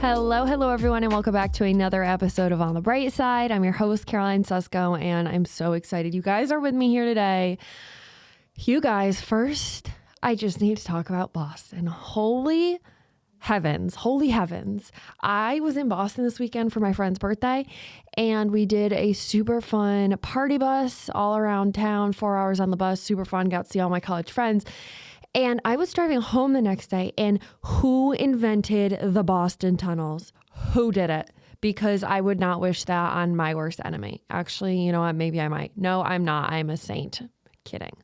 Hello, everyone, and welcome back to another episode of On the Bright Side. I'm your host, Caroline Susko, and I'm so excited you guys are with me here today. You guys, first, I just need to talk about Boston. Holy heavens. I was in Boston this weekend for my friend's birthday, and we did a super fun party bus all around town, 4 hours on the bus, super fun, got to see all my college friends. And I was driving home the next day, and who invented the Boston tunnels? Who did it? Because I would not wish that on my worst enemy. Actually, you know what? Maybe I might. No, I'm not. I'm a saint. Kidding.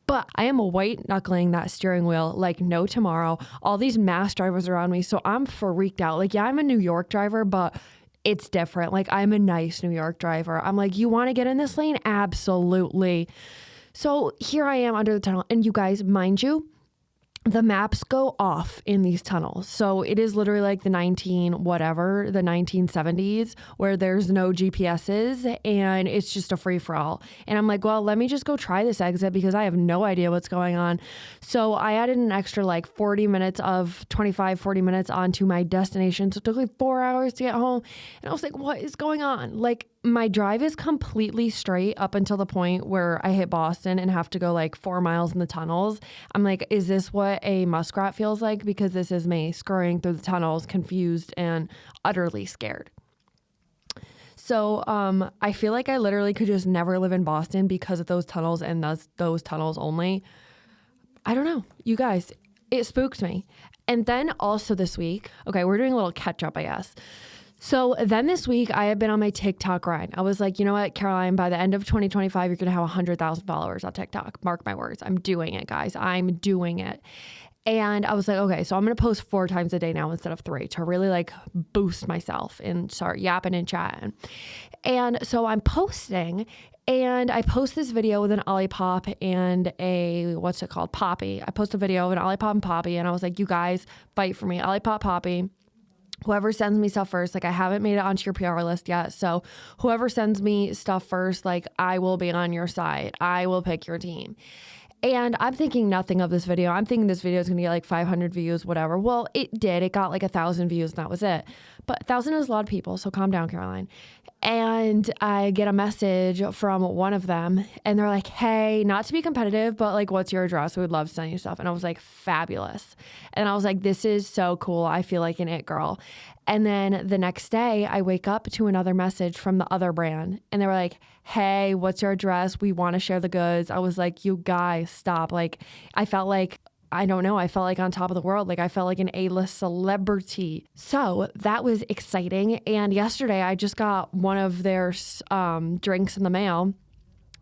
But I am white knuckling that steering wheel like no tomorrow. All these mass drivers around me, so I'm freaked out. Like, yeah, I'm a New York driver, but it's different. Like, I'm a nice New York driver. I'm like, you want to get in this lane? Absolutely. So here I am under the tunnel, and you guys, mind you, the maps go off in these tunnels. So it is literally like the 1970s where there's no GPSs and it's just a free for all. And I'm like, well, let me just go try this exit because I have no idea what's going on. So I added an extra like 40 minutes onto my destination. So it took like 4 hours to get home. And I was like, what is going on? Like, my drive is completely straight up until the point where I hit Boston and have to go like 4 miles in the tunnels. I'm like, is this what a muskrat feels like? Because this is me scurrying through the tunnels, confused and utterly scared. So I feel like I literally could just never live in Boston because of those tunnels and those tunnels only. I don't know. You guys, it spooked me. And then also this week, okay, we're doing a little catch up, I guess. So then this week, I have been on my TikTok grind. I was like, you know what, Caroline, by the end of 2025, you're going to have 100,000 followers on TikTok. Mark my words. I'm doing it, guys. I'm doing it. And I was like, okay, so I'm going to post 4 times a day now instead of 3 to really like boost myself and start yapping and chatting. And so I'm posting, and I post this video with an Olipop and a, Poppy. I post a video of an Olipop and Poppy, and I was like, you guys, fight for me. Olipop, Poppy. Whoever sends me stuff first, like I haven't made it onto your PR list yet. So whoever sends me stuff first, like I will be on your side. I will pick your team. And I'm thinking nothing of this video. I'm thinking this video is going to get like 500 views, whatever. Well, it did. It got like 1,000 views and that was it. But 1,000 is a lot of people. So calm down, Caroline. And I get a message from one of them and they're like, hey, not to be competitive, but like, what's your address? We would love to send you stuff. And I was like, fabulous. And I was like, this is so cool. I feel like an it girl. And then the next day I wake up to another message from the other brand and they were like, hey, what's your address? We want to share the goods. I was like, you guys, stop. Like, I felt like, I don't know. I felt like on top of the world. Like I felt like an A-list celebrity. So that was exciting. And yesterday I just got one of their drinks in the mail.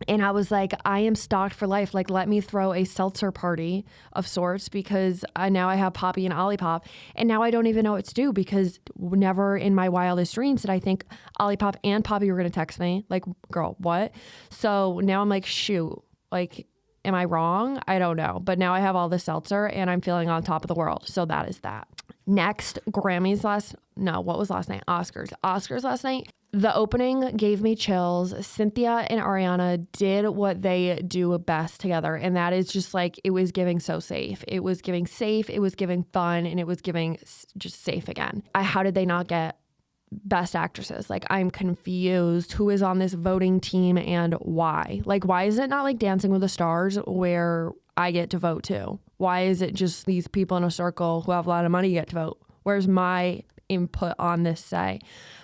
And I was like, I am stocked for life. Like, let me throw a seltzer party of sorts because now I have Poppy and Olipop. And now I don't even know what to do because never in my wildest dreams did I think Olipop and Poppy were going to text me. Like, girl, what? So now I'm like, shoot, like, am I wrong? I don't know. But now I have all the seltzer and I'm feeling on top of the world. So that is that. Next, Oscars last night. The opening gave me chills. Cynthia and Ariana did what they do best together. And that is just like, it was giving so safe. It was giving safe. It was giving fun. And it was giving just safe again. How did they not get best actresses? Like, I'm confused. Who is on this voting team and why? Like, why is it not like Dancing with the Stars where I get to vote too? Why is it just these people in a circle who have a lot of money get to vote? Where's my input on this say?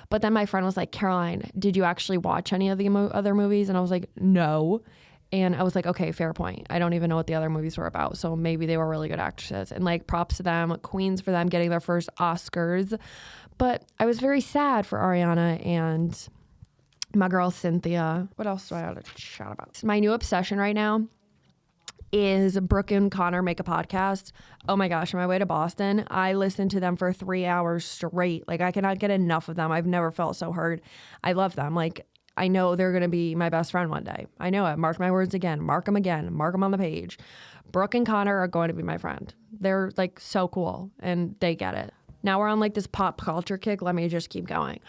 But then my friend was like, Caroline, did you actually watch any of the other movies? And I was like, no. And I was like, okay, fair point. I don't even know what the other movies were about. So maybe they were really good actresses. And like, props to them, queens for them getting their first Oscars. But I was very sad for Ariana and my girl Cynthia. What else do I have to chat about? My new obsession right now is Brooke and Connor make a podcast. Oh my gosh, on my way to Boston, I listened to them for 3 hours straight. Like, I cannot get enough of them. I've never felt so heard. I love them. Like, I know they're going to be my best friend one day. I know it. Mark my words again. Mark them again. Mark them on the page. Brooke and Connor are going to be my friend. They're like so cool and they get it. Now we're on like this pop culture kick. Let me just keep going.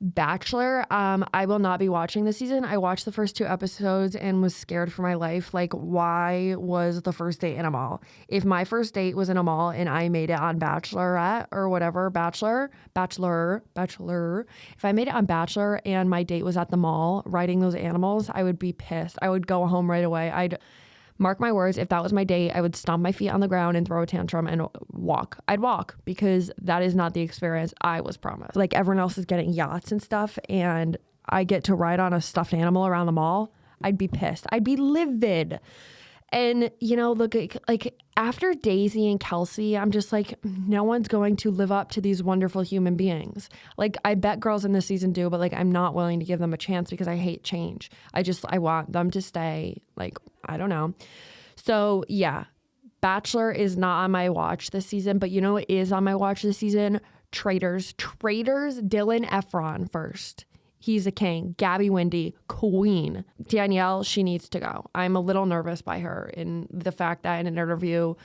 Bachelor, I will not be watching this season. I watched the first 2 episodes and was scared for my life. Like, why was the first date in a mall? If my first date was in a mall and I made it on Bachelorette or whatever, Bachelor. If I made it on Bachelor and my date was at the mall riding those animals, I would be pissed. I would go home right away. I'd mark my words, if that was my date, I would stomp my feet on the ground and throw a tantrum and walk. I'd walk because that is not the experience I was promised. Like, everyone else is getting yachts and stuff, and I get to ride on a stuffed animal around the mall. I'd be pissed. I'd be livid. And, you know, look, like after Daisy and Kelsey, I'm just like, no one's going to live up to these wonderful human beings. Like, I bet girls in this season do, but like, I'm not willing to give them a chance because I hate change. I want them to stay. Like, I don't know. So yeah, Bachelor is not on my watch this season, but you know what is on my watch this season? Traitors, Dylan Efron first. He's a king. Gabby Wendy, queen. Danielle, she needs to go. I'm a little nervous by her in the fact that in an interview,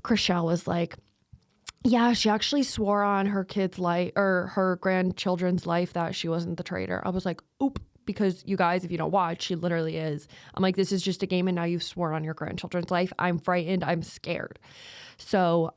Chrishell was like, yeah, she actually swore on her kid's life or her grandchildren's life that she wasn't the traitor. I was like, oop, because you guys, if you don't watch, she literally is. I'm like, this is just a game and now you've sworn on your grandchildren's life. I'm frightened. I'm scared. So,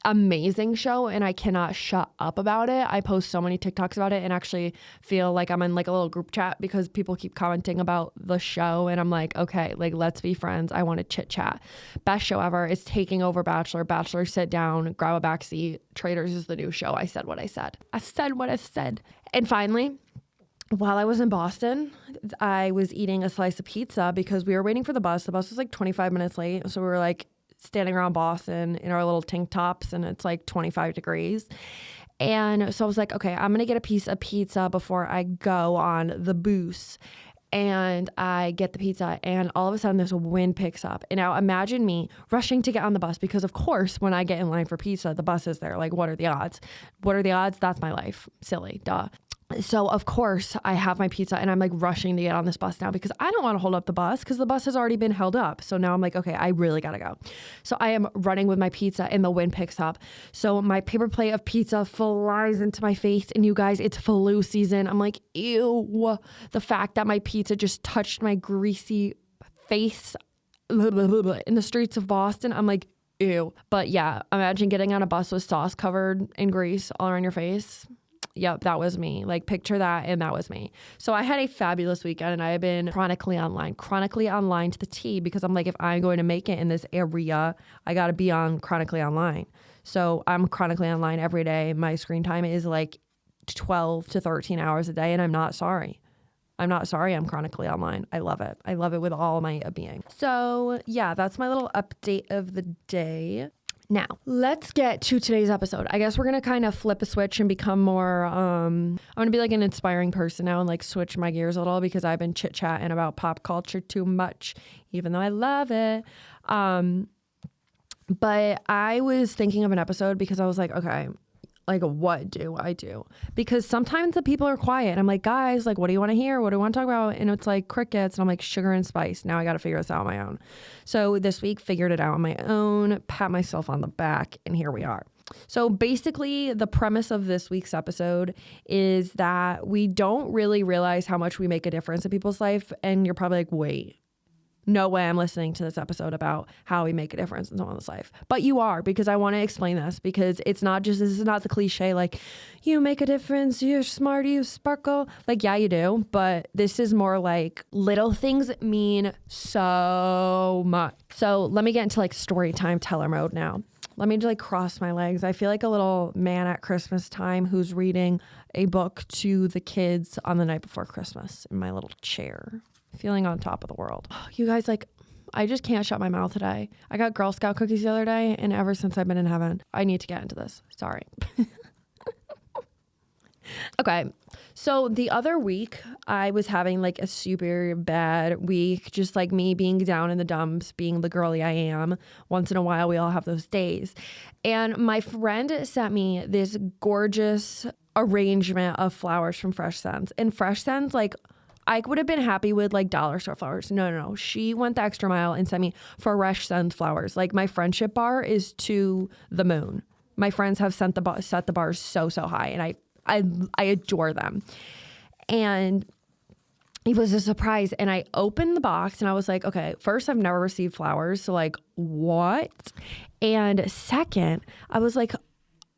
amazing show, and I cannot shut up about it. I post so many TikToks about it and actually feel like I'm in like a little group chat because people keep commenting about the show, and I'm like, okay, like, let's be friends. I want to chit chat. Best show ever. It's taking over Bachelor. Bachelor, sit down, grab a back seat. Traitors is the new show. I said what I said. I said what I said. And finally, while I was in Boston, I was eating a slice of pizza because we were waiting for the bus. The bus was like 25 minutes late, so we were like standing around Boston in our little tank tops, and it's like 25 degrees. And so I was like, okay, I'm going to get a piece of pizza before I go on the bus. And I get the pizza, and all of a sudden this wind picks up. And now imagine me rushing to get on the bus because, of course, when I get in line for pizza, the bus is there. Like, what are the odds? What are the odds? That's my life. Silly. Duh. So, of course, I have my pizza and I'm like rushing to get on this bus now because I don't want to hold up the bus because the bus has already been held up. So now I'm like, okay, I really got to go. So I am running with my pizza and the wind picks up. So my paper plate of pizza flies into my face, and you guys, it's flu season. I'm like, ew. The fact that my pizza just touched my greasy face in the streets of Boston, I'm like, ew. But yeah, imagine getting on a bus with sauce covered in grease all around your face. Yep, that was me. Like, picture that, and that was me. So I had a fabulous weekend, and I have been chronically online to the T, because I'm like, if I'm going to make it in this area, I got to be on chronically online. So I'm chronically online every day. My screen time is like 12 to 13 hours a day, and I'm not sorry. I'm chronically online. I love it. I love it with all my being. So yeah, that's my little update of the day. Now, let's get to today's episode. I guess we're going to kind of flip a switch and become more, I'm going to be like an inspiring person now and like switch my gears a little because I've been chit-chatting about pop culture too much, even though I love it. But I was thinking of an episode because I was like, okay, like, what do I do? Because sometimes the people are quiet. And I'm like, guys, like, what do you want to hear? What do you want to talk about? And it's like crickets. And I'm like, sugar and spice. Now I got to figure this out on my own. So this week, figured it out on my own, pat myself on the back, and here we are. So basically, the premise of this week's episode is that we don't really realize how much we make a difference in people's life. And you're probably like, wait. No way I'm listening to this episode about how we make a difference in someone's life. But you are, because I want to explain this, because this is not the cliche, like, you make a difference, you're smart, you sparkle. Like, yeah, you do. But this is more like little things mean so much. So let me get into like story time teller mode now. Let me just like cross my legs. I feel like a little man at Christmas time who's reading a book to the kids on the night before Christmas in my little chair. Feeling on top of the world. You guys, like, I just can't shut my mouth today. I got Girl Scout cookies the other day, and ever since I've been in heaven, I need to get into this. Sorry. Okay. So the other week, I was having like a super bad week, just like me being down in the dumps, being the girly I am. Once in a while, we all have those days. And my friend sent me this gorgeous arrangement of flowers from Fresh Scents. And Fresh Scents, like, I would have been happy with like dollar store flowers. No. She went the extra mile and sent me Fresh Scent flowers. Like, my friendship bar is to the moon. My friends have set the bars so high, and I adore them. And it was a surprise. And I opened the box and I was like, okay, first, I've never received flowers. So like, what? And second, I was like,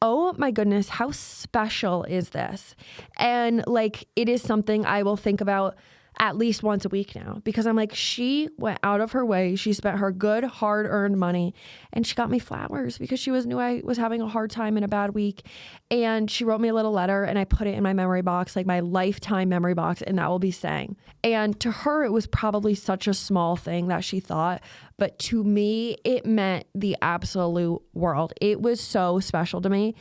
oh my goodness, how special is this? And like, it is something I will think about at least once a week now, because I'm like, she went out of her way. She spent her good, hard-earned money, and she got me flowers because she knew I was having a hard time in a bad week. And she wrote me a little letter, and I put it in my memory box, like my lifetime memory box, and that will be staying. And to her, it was probably such a small thing that she thought, but to me, it meant the absolute world. It was so special to me.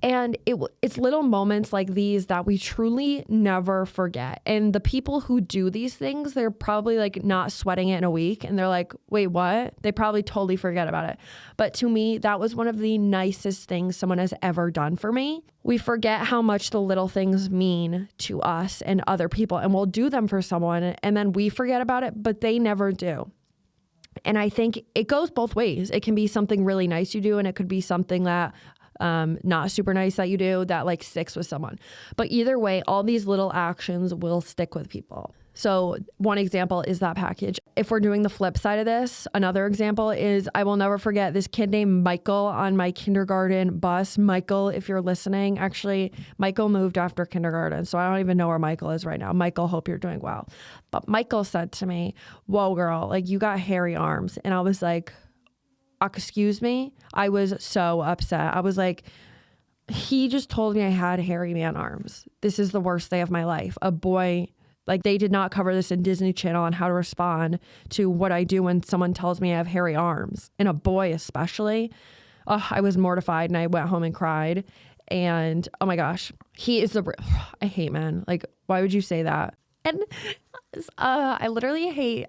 And it's little moments like these that we truly never forget. And the people who do these things, they're probably like not sweating it in a week. And they're like, wait, what? They probably totally forget about it. But to me, that was one of the nicest things someone has ever done for me. We forget how much the little things mean to us and other people. And we'll do them for someone and then we forget about it, but they never do. And I think it goes both ways. It can be something really nice you do, and it could be something that not super nice that you do that like sticks with someone. But either way, all these little actions will stick with people. So one example is that package. If we're doing the flip side of this, another example is I will never forget this kid named Michael on my kindergarten bus. Michael, if you're listening, actually, Michael moved after kindergarten, so I don't even know where Michael is right now. Michael, hope you're doing well. But Michael said to me, whoa, girl, like you got hairy arms. And I was like, excuse me? I was so upset. I was like, he just told me I had hairy man arms. This is the worst day of my life. A boy, like they did not cover this in Disney Channel on how to respond to what I do when someone tells me I have hairy arms. And a boy especially. Oh, I was mortified and I went home and cried. And oh my gosh, he is I hate men. Like, why would you say that? And I literally hate...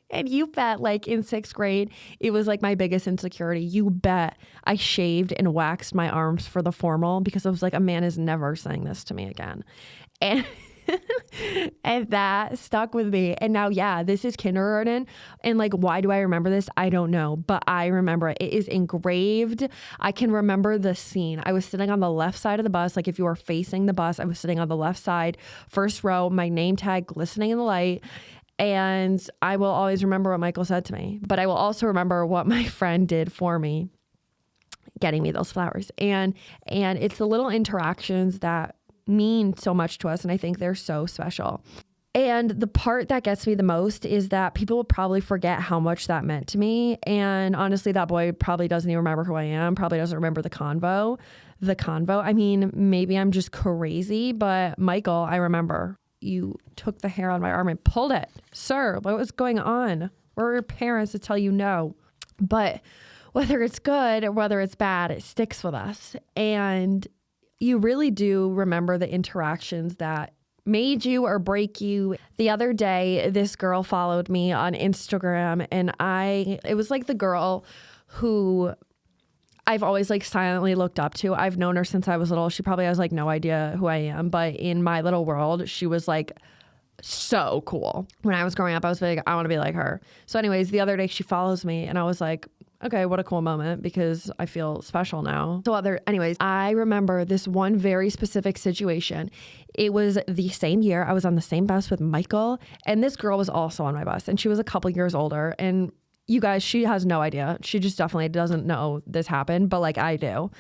And you bet, like in 6th grade, it was like my biggest insecurity. You bet I shaved and waxed my arms for the formal because I was like, a man is never saying this to me again. And and that stuck with me. And now, yeah, this is kindergarten. And like, why do I remember this? I don't know, but I remember it. It is engraved. I can remember the scene. I was sitting on the left side of the bus. Like if you were facing the bus, I was sitting on the left side, first row, my name tag glistening in the light. And I will always remember what Michael said to me, but I will also remember what my friend did for me, getting me those flowers. And it's the little interactions that mean so much to us. And I think they're so special. And the part that gets me the most is that people will probably forget how much that meant to me. And honestly, that boy probably doesn't even remember who I am, probably doesn't remember the convo. I mean, maybe I'm just crazy, but Michael, I remember. You took the hair on my arm and pulled it. Sir, what was going on? Where were your parents to tell you no? But whether it's good or whether it's bad, it sticks with us. And you really do remember the interactions that made you or break you. The other day, this girl followed me on Instagram, and it was like the girl who I've always like silently looked up to. I've known her since I was little. She probably has like no idea who I am, but in my little world, she was like so cool. When I was growing up, I was like, I want to be like her. So anyways, the other day she follows me and I was like, okay, what a cool moment because I feel special now. Anyways, I remember this one very specific situation. It was the same year. I was on the same bus with Michael, and this girl was also on my bus, and she was a couple years older. And you guys, she has no idea. She just definitely doesn't know this happened, but like I do.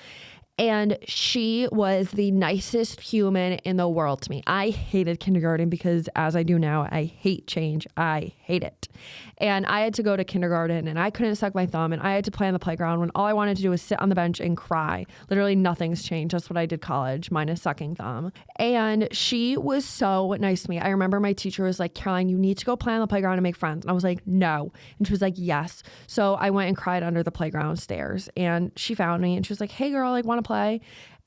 And she was the nicest human in the world to me. I hated kindergarten because, as I do now, I hate change. I hate it. And I had to go to kindergarten and I couldn't suck my thumb and I had to play on the playground when all I wanted to do was sit on the bench and cry. Literally nothing's changed. That's what I did college, minus sucking thumb. And she was so nice to me. I remember my teacher was like, Caroline, you need to go play on the playground and make friends. And I was like, no. And she was like, yes. So I went and cried under the playground stairs, and she found me and she was like, hey girl, like want to play?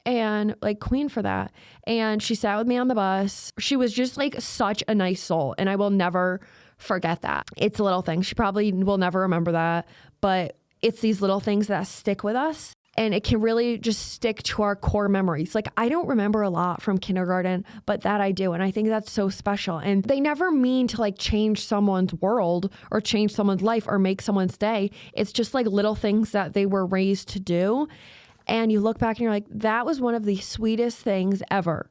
And like queen for that. And she sat with me on the bus. She was just like such a nice soul. And I will never forget that. It's a little thing. She probably will never remember that, but it's these little things that stick with us. And it can really just stick to our core memories. Like I don't remember a lot from kindergarten, but that I do. And I think that's so special. And they never mean to like change someone's world or change someone's life or make someone's day. It's just like little things that they were raised to do. And you look back and you're like, that was one of the sweetest things ever.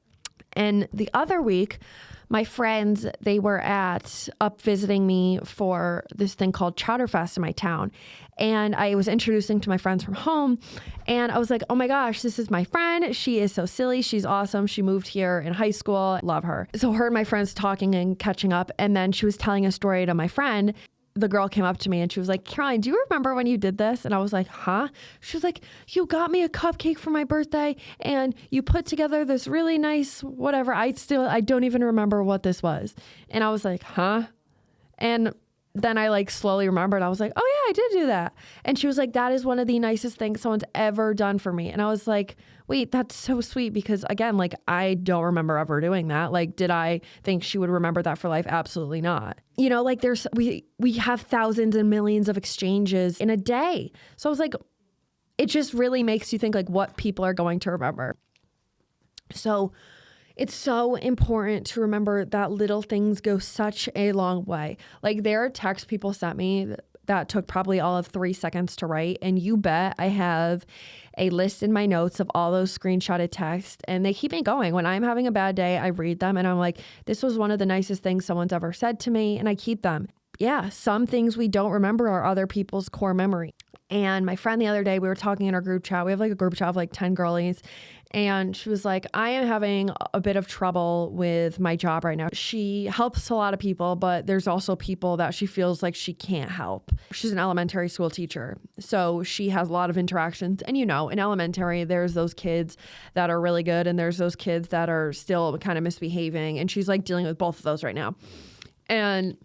And the other week, my friends, they were up visiting me for this thing called Chowder Fest in my town. And I was introducing to my friends from home. And I was like, oh my gosh, this is my friend. She is so silly. She's awesome. She moved here in high school. Love her. So her and my friends talking and catching up. And then she was telling a story to my friend. The girl came up to me and she was like, Caroline, do you remember when you did this? And I was like, huh? She was like, you got me a cupcake for my birthday and you put together this really nice whatever. I don't even remember what this was. And I was like, huh? And then I like slowly remembered. I was like, oh yeah, I did do that. And she was like, that is one of the nicest things someone's ever done for me. And I was like, wait, that's so sweet, because again, like, I don't remember ever doing that. Like, did I think she would remember that for life? Absolutely not. You know, like we have thousands and millions of exchanges in a day. So I was like, it just really makes you think like what people are going to remember. So it's so important to remember that little things go such a long way. Like, there are texts people sent me that took probably all of 3 seconds to write. And you bet I have a list in my notes of all those screenshotted texts, and they keep me going. When I'm having a bad day, I read them and I'm like, this was one of the nicest things someone's ever said to me, and I keep them. Yeah, some things we don't remember are other people's core memory. And my friend the other day, we were talking in our group chat. We have like a group chat of like 10 girlies. And she was like, I am having a bit of trouble with my job right now. She helps a lot of people, but there's also people that she feels like she can't help. She's an elementary school teacher, so she has a lot of interactions. And you know, in elementary, there's those kids that are really good and there's those kids that are still kind of misbehaving. And she's like dealing with both of those right now. And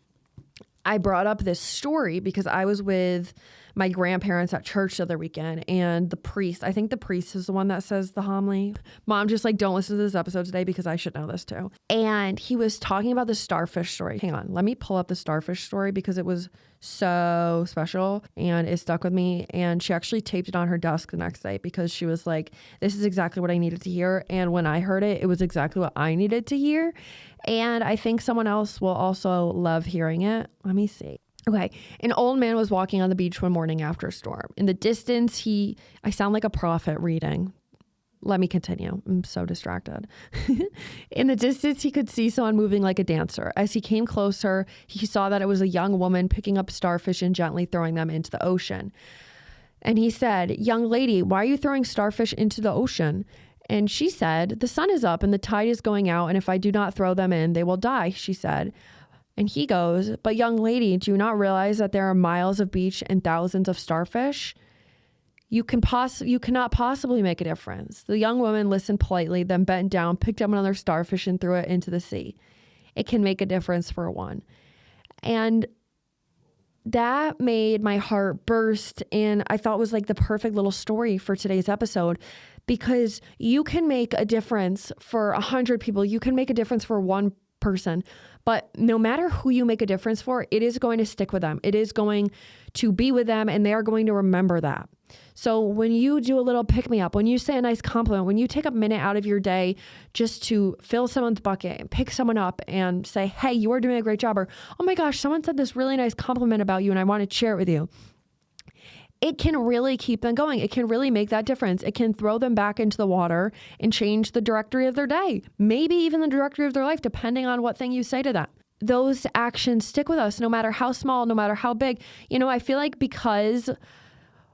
I brought up this story because I was with my grandparents at church the other weekend, and the priest, I think the priest is the one that says the homily. Mom, just like, don't listen to this episode today because I should know this too. And he was talking about the starfish story. Hang on, let me pull up the starfish story because it was so special and it stuck with me. And she actually taped it on her desk the next day because she was like, this is exactly what I needed to hear. And when I heard it, it was exactly what I needed to hear. And I think someone else will also love hearing it. Let me see. Okay. An old man was walking on the beach one morning after a storm. In the distance, I sound like a prophet reading. Let me continue. I'm so distracted. In the distance, he could see someone moving like a dancer. As he came closer, he saw that it was a young woman picking up starfish and gently throwing them into the ocean. And he said, young lady, why are you throwing starfish into the ocean? And she said, the sun is up and the tide is going out, and if I do not throw them in, they will die, she said. And he goes, but young lady, do you not realize that there are miles of beach and thousands of starfish? You cannot possibly make a difference. The young woman listened politely, then bent down, picked up another starfish and threw it into the sea. It can make a difference for one. And that made my heart burst, and I thought it was like the perfect little story for today's episode, because you can make a difference for 100 people. You can make a difference for one person, but no matter who you make a difference for, it is going to stick with them. It is going to be with them, and they are going to remember that. So when you do a little pick me up, when you say a nice compliment, when you take a minute out of your day just to fill someone's bucket and pick someone up and say, hey, you are doing a great job, or, oh my gosh, someone said this really nice compliment about you and I want to share it with you. It can really keep them going. It can really make that difference. It can throw them back into the water and change the directory of their day, maybe even the directory of their life, depending on what thing you say to them. Those actions stick with us, no matter how small, no matter how big. You know, I feel like because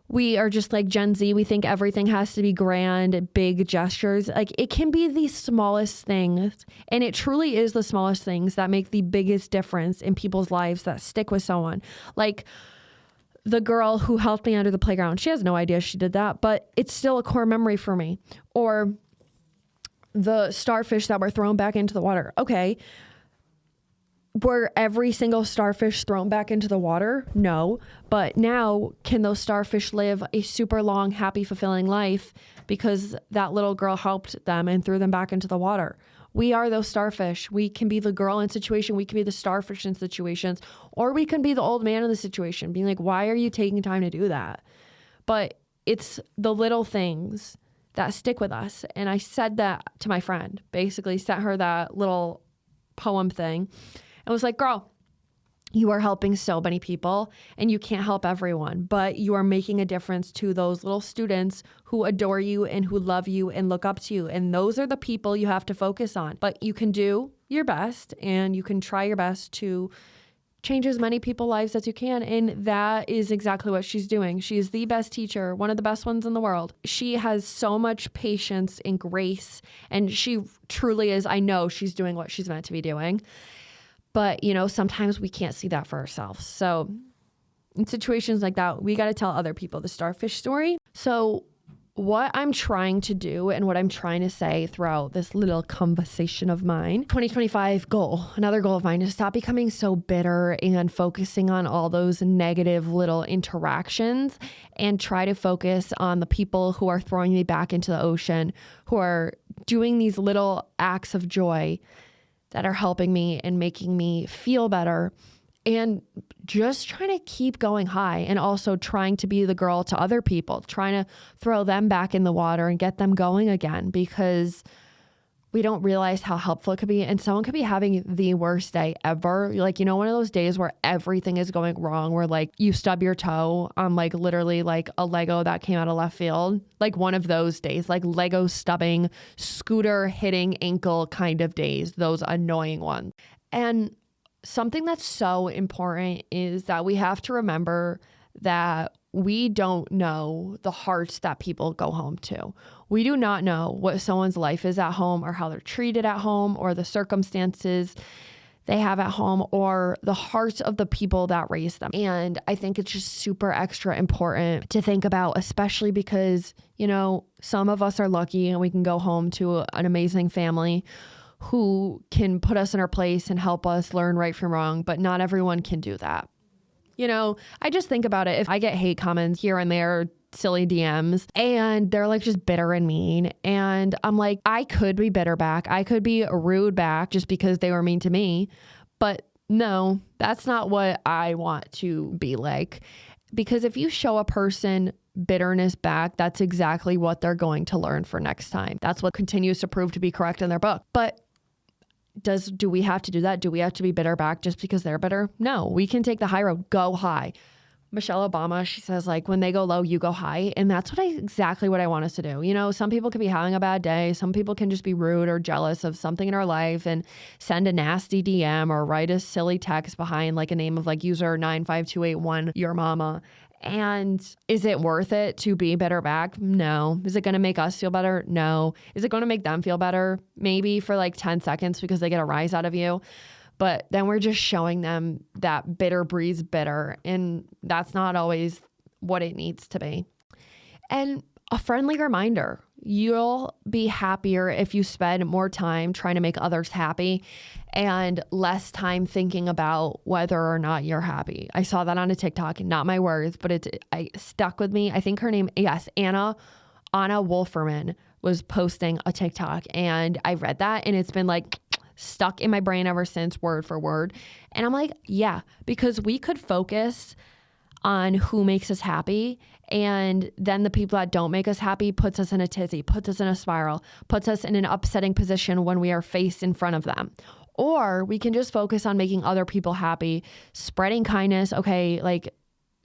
we are just like Gen Z, we think everything has to be grand, big gestures. Like, it can be the smallest things. And it truly is the smallest things that make the biggest difference in people's lives, that stick with someone. Like the girl who helped me under the playground, she has no idea she did that, but it's still a core memory for me. Or the starfish that were thrown back into the water. Okay. Were every single starfish thrown back into the water? No. But now, can those starfish live a super long, happy, fulfilling life because that little girl helped them and threw them back into the water? We are those starfish. We can be the girl in situation. We can be the starfish in situations, or we can be the old man in the situation, being like, why are you taking time to do that? But it's the little things that stick with us. And I said that to my friend, basically sent her that little poem thing. And was like, girl, You are helping so many people, and you can't help everyone, but you are making a difference to those little students who adore you and who love you and look up to you. And those are the people you have to focus on. But you can do your best, and you can try your best to change as many people's lives as you can. And that is exactly what she's doing. She is the best teacher, one of the best ones in the world. She has so much patience and grace, and she truly is. I know she's doing what she's meant to be doing. But, you know, sometimes we can't see that for ourselves. So in situations like that, we got to tell other people the starfish story. So what I'm trying to do and what I'm trying to say throughout this little conversation of mine, 2025 goal, another goal of mine, is stop becoming so bitter and focusing on all those negative little interactions, and try to focus on the people who are throwing me back into the ocean, who are doing these little acts of joy that are helping me and making me feel better, and just trying to keep going high, and also trying to be the girl to other people, trying to throw them back in the water and get them going again, because we don't realize how helpful it could be. And someone could be having the worst day ever. Like, you know, one of those days where everything is going wrong, where like you stub your toe on like literally like a Lego that came out of left field. Like one of those days, like Lego stubbing, scooter hitting ankle kind of days, those annoying ones. And something that's so important is that we have to remember that we don't know the hearts that people go home to. We do not know what someone's life is at home, or how they're treated at home, or the circumstances they have at home, or the hearts of the people that raised them. And I think it's just super extra important to think about, especially because, you know, some of us are lucky and we can go home to an amazing family who can put us in our place and help us learn right from wrong, but not everyone can do that. You know, I just think about it. If I get hate comments here and there, silly DMs, and they're like just bitter and mean, and I'm like, I could be bitter back. I could be rude back just because they were mean to me. But no, that's not what I want to be like. Because if you show a person bitterness back, that's exactly what they're going to learn for next time. That's what continues to prove to be correct in their book. But do we have to do that? Do we have to be bitter back just because they're bitter? No, we can take the high road, go high. Michelle Obama, she says, like, when they go low, you go high. And that's exactly what I want us to do. You know, some people could be having a bad day. Some people can just be rude or jealous of something in our life and send a nasty DM or write a silly text behind like a name of like user 95281, your mama. And is it worth it to be bitter back? No. Is it going to make us feel better? No. Is it going to make them feel better? Maybe for like 10 seconds because they get a rise out of you. But then we're just showing them that bitter breeds bitter. And that's not always what it needs to be. And a friendly reminder, you'll be happier if you spend more time trying to make others happy and less time thinking about whether or not you're happy. I saw that on a TikTok, not my words, but it stuck with me. I think her name, yes, Anna Wolferman was posting a TikTok, and I read that, and it's been like stuck in my brain ever since, word for word. And I'm like, yeah, because we could focus on who makes us happy, and then the people that don't make us happy puts us in a tizzy, puts us in a spiral, puts us in an upsetting position when we are faced in front of them. Or we can just focus on making other people happy, spreading kindness. Okay, like,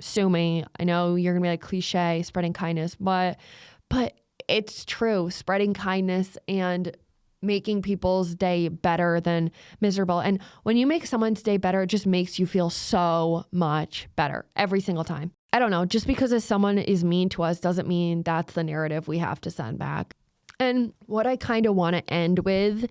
sue me. I know you're gonna be like cliche, spreading kindness, but it's true. Spreading kindness and making people's day better than miserable. And when you make someone's day better, it just makes you feel so much better every single time. I don't know, just because if someone is mean to us doesn't mean that's the narrative we have to send back. And what I kind of want to end with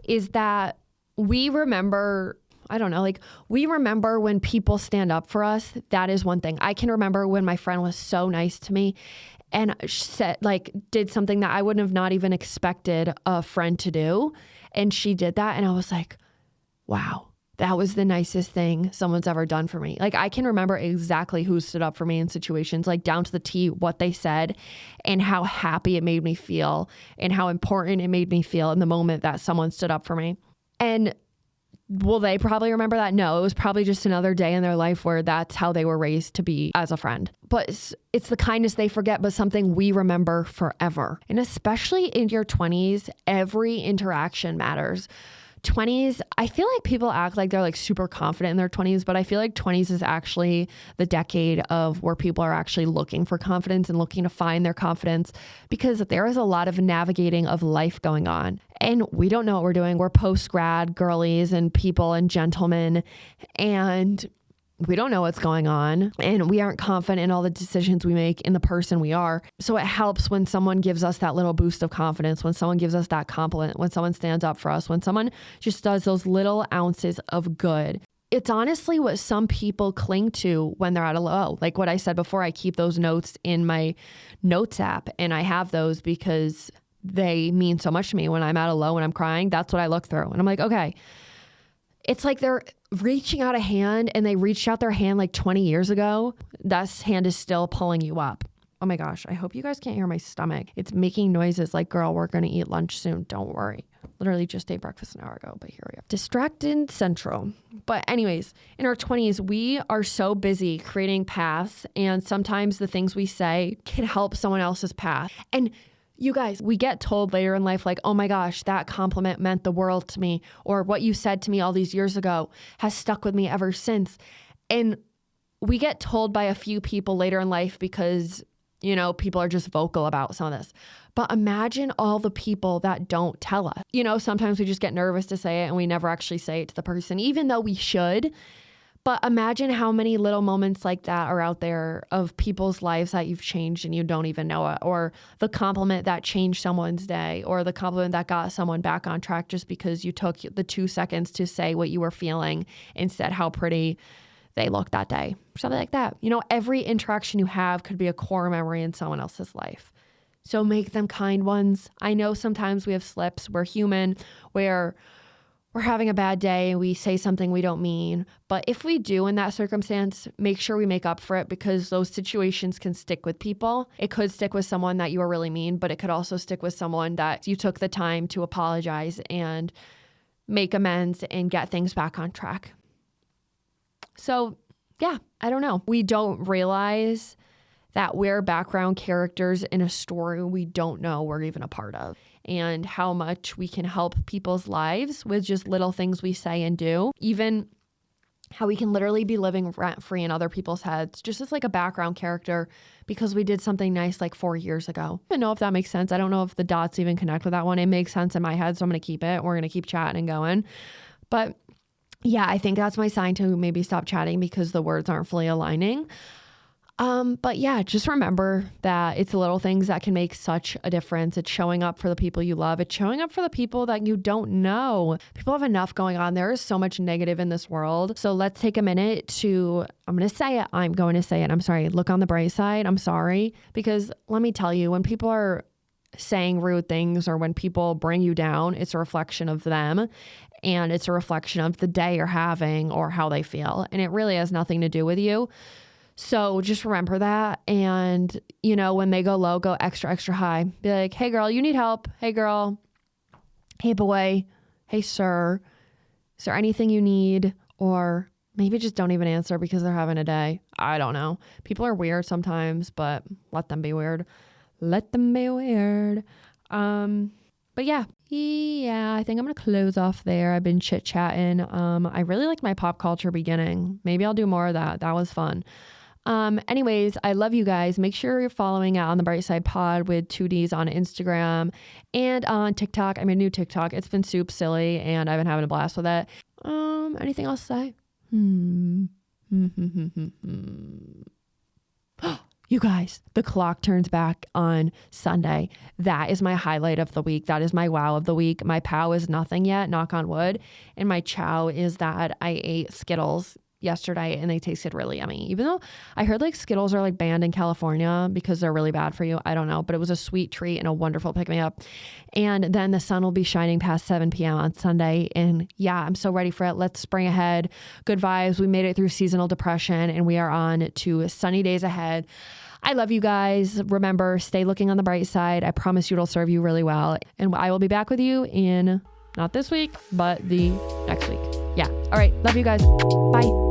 is that we remember, I don't know, like we remember when people stand up for us. That is one thing. I can remember when my friend was so nice to me and said, like, did something that I wouldn't have not even expected a friend to do. And she did that. And I was like, wow, that was the nicest thing someone's ever done for me. Like, I can remember exactly who stood up for me in situations, like down to the T, what they said and how happy it made me feel and how important it made me feel in the moment that someone stood up for me. And will they probably remember that? No, it was probably just another day in their life where that's how they were raised to be as a friend. But it's the kindness they forget, but something we remember forever. And especially in your 20s, every interaction matters. 20s, I feel like people act like they're like super confident in their 20s, but I feel like 20s is actually the decade of where people are actually looking for confidence and looking to find their confidence, because there is a lot of navigating of life going on and we don't know what we're doing. We're post-grad girlies and people and gentlemen, and we don't know what's going on, and we aren't confident in all the decisions we make in the person we are. So it helps when someone gives us that little boost of confidence, when someone gives us that compliment, when someone stands up for us, when someone just does those little ounces of good. It's honestly what some people cling to when they're at a low. Like what I said before, I keep those notes in my notes app, and I have those because they mean so much to me. When I'm at a low and I'm crying, that's what I look through. And I'm like, okay, it's like they're reaching out a hand and they reached out their hand like 20 years ago. That hand is still pulling you up. Oh my gosh, I hope you guys can't hear my stomach. It's making noises like, girl, we're going to eat lunch soon. Don't worry. Literally just ate breakfast an hour ago, but here we are. Distracted Central. But anyways, in our 20s, we are so busy creating paths, and sometimes the things we say can help someone else's path. And you guys, we get told later in life, like, oh my gosh, that compliment meant the world to me, or what you said to me all these years ago has stuck with me ever since. And we get told by a few people later in life because, you know, people are just vocal about some of this. But imagine all the people that don't tell us. You know, sometimes we just get nervous to say it and we never actually say it to the person, even though we should. But imagine how many little moments like that are out there of people's lives that you've changed and you don't even know it, or the compliment that changed someone's day, or the compliment that got someone back on track just because you took the 2 seconds to say what you were feeling and said how pretty they looked that day. Something like that. You know, every interaction you have could be a core memory in someone else's life. So make them kind ones. I know sometimes we have slips. We're human. We're having a bad day and we say something we don't mean. But if we do in that circumstance, make sure we make up for it, because those situations can stick with people. It could stick with someone that you were really mean, but it could also stick with someone that you took the time to apologize and make amends and get things back on track. So yeah, I don't know. We don't realize that we're background characters in a story we don't know we're even a part of, and how much we can help people's lives with just little things we say and do. Even how we can literally be living rent-free in other people's heads just as like a background character because we did something nice like 4 years ago. I don't know if that makes sense. I don't know if the dots even connect with that one. It makes sense in my head, so I'm going to keep it. We're going to keep chatting and going. But yeah, I think that's my sign to maybe stop chatting because the words aren't fully aligning. But yeah, just remember that it's the little things that can make such a difference. It's showing up for the people you love. It's showing up for the people that you don't know. People have enough going on. There is so much negative in this world. So let's take a minute to, I'm going to say it. I'm sorry. Look on the bright side. I'm sorry. Because let me tell you, when people are saying rude things or when people bring you down, it's a reflection of them. And it's a reflection of the day you're having or how they feel. And it really has nothing to do with you. So just remember that. And, you know, when they go low, go extra, extra high. Be like, hey, girl, you need help. Hey, girl. Hey, boy. Hey, sir. Is there anything you need? Or maybe just don't even answer because they're having a day. I don't know. People are weird sometimes, but let them be weird. Let them be weird. But yeah, I think I'm going to close off there. I've been chit-chatting. I really like my pop culture beginning. Maybe I'll do more of that. That was fun. Anyways, I love you guys. Make sure you're following On the Bright Side Pod with 2Ds on Instagram and on TikTok. I'm a new TikTok. It's been soup silly and I've been having a blast with it. Anything else to say? You guys, the clock turns back on Sunday. That is my highlight of the week. That is my wow of the week. My pow is nothing yet, knock on wood. And my chow is that I ate Skittles yesterday and they tasted really yummy. Even though I heard like Skittles are like banned in California because they're really bad for you. I don't know, but it was a sweet treat and a wonderful pick-me-up. And then the sun will be shining past 7 p.m. on Sunday. And yeah, I'm so ready for it. Let's spring ahead. Good vibes. We made it through seasonal depression and we are on to sunny days ahead. I love you guys. Remember, stay looking on the bright side. I promise you it'll serve you really well. And I will be back with you in not this week, but the next week. Yeah. All right. Love you guys. Bye.